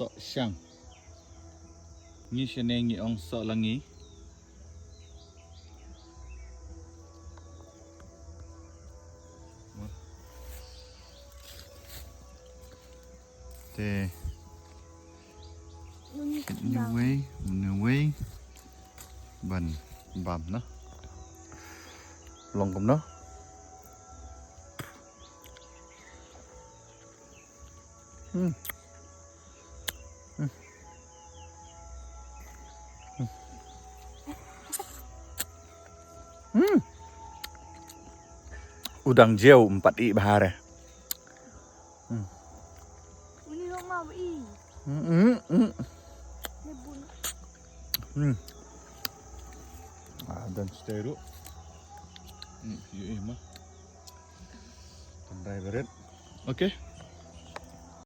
sok siang. Ni senengi ong sok langi. Tê như quay bần bầm nó lòng cùng nó udang jauh 4 i bahare. Ini rumah i. Dan stereo. Iya mah. Tandai beret. Oke.